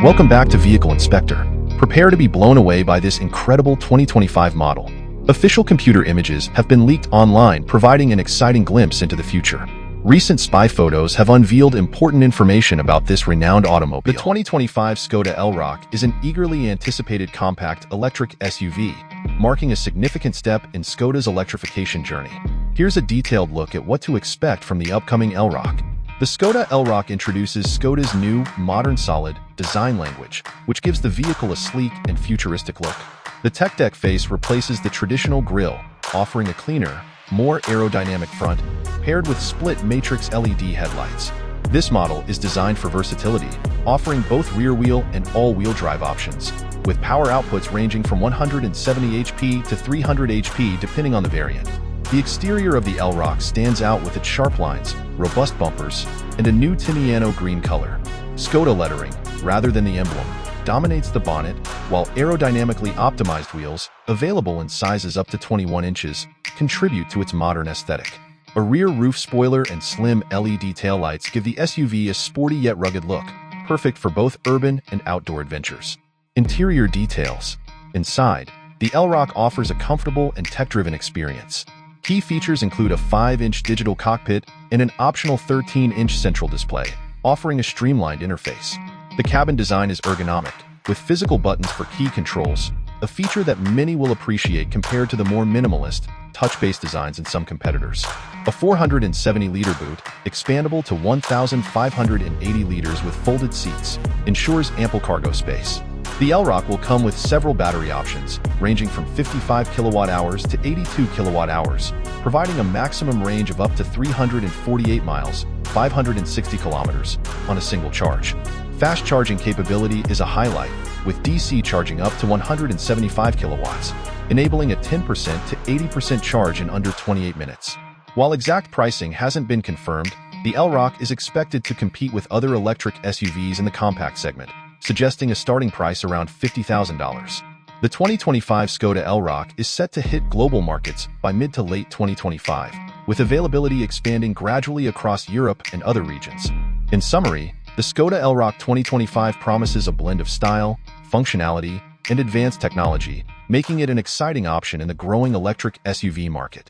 Welcome back to Vehicle Inspector. Prepare to be blown away by this incredible 2025 model. Official computer images have been leaked online, providing an exciting glimpse into the future. Recent spy photos have unveiled important information about this renowned automobile. The 2025 Skoda Elroq is an eagerly anticipated compact electric SUV, marking a significant step in Skoda's electrification journey. Here's a detailed look at what to expect from the upcoming Elroq. The Skoda Elroq introduces Skoda's new, modern solid design language, which gives the vehicle a sleek and futuristic look. The tech deck face replaces the traditional grille, offering a cleaner, more aerodynamic front, paired with split matrix LED headlights. This model is designed for versatility, offering both rear-wheel and all-wheel drive options, with power outputs ranging from 170 HP to 300 HP depending on the variant. The exterior of the Elroq stands out with its sharp lines, robust bumpers, and a new Timiano Green color. Skoda lettering, rather than the emblem, dominates the bonnet, while aerodynamically optimized wheels, available in sizes up to 21 inches, contribute to its modern aesthetic. A rear roof spoiler and slim LED taillights give the SUV a sporty yet rugged look, perfect for both urban and outdoor adventures. Interior details. Inside, the Elroq offers a comfortable and tech-driven experience. Key features include a 5-inch digital cockpit and an optional 13-inch central display, offering a streamlined interface. The cabin design is ergonomic, with physical buttons for key controls, a feature that many will appreciate compared to the more minimalist, touch-based designs in some competitors. A 470-liter boot, expandable to 1,580 liters with folded seats, ensures ample cargo space. The Elroq will come with several battery options, ranging from 55 kilowatt-hours to 82 kilowatt-hours, providing a maximum range of up to 348 miles, 560 kilometers, on a single charge. Fast charging capability is a highlight, with DC charging up to 175 kilowatts, enabling a 10% to 80% charge in under 28 minutes. While exact pricing hasn't been confirmed, the Elroq is expected to compete with other electric SUVs in the compact segment, suggesting a starting price around $50,000. The 2025 Skoda Elroq is set to hit global markets by mid to late 2025, with availability expanding gradually across Europe and other regions. In summary, the Skoda Elroq 2025 promises a blend of style, functionality, and advanced technology, making it an exciting option in the growing electric SUV market.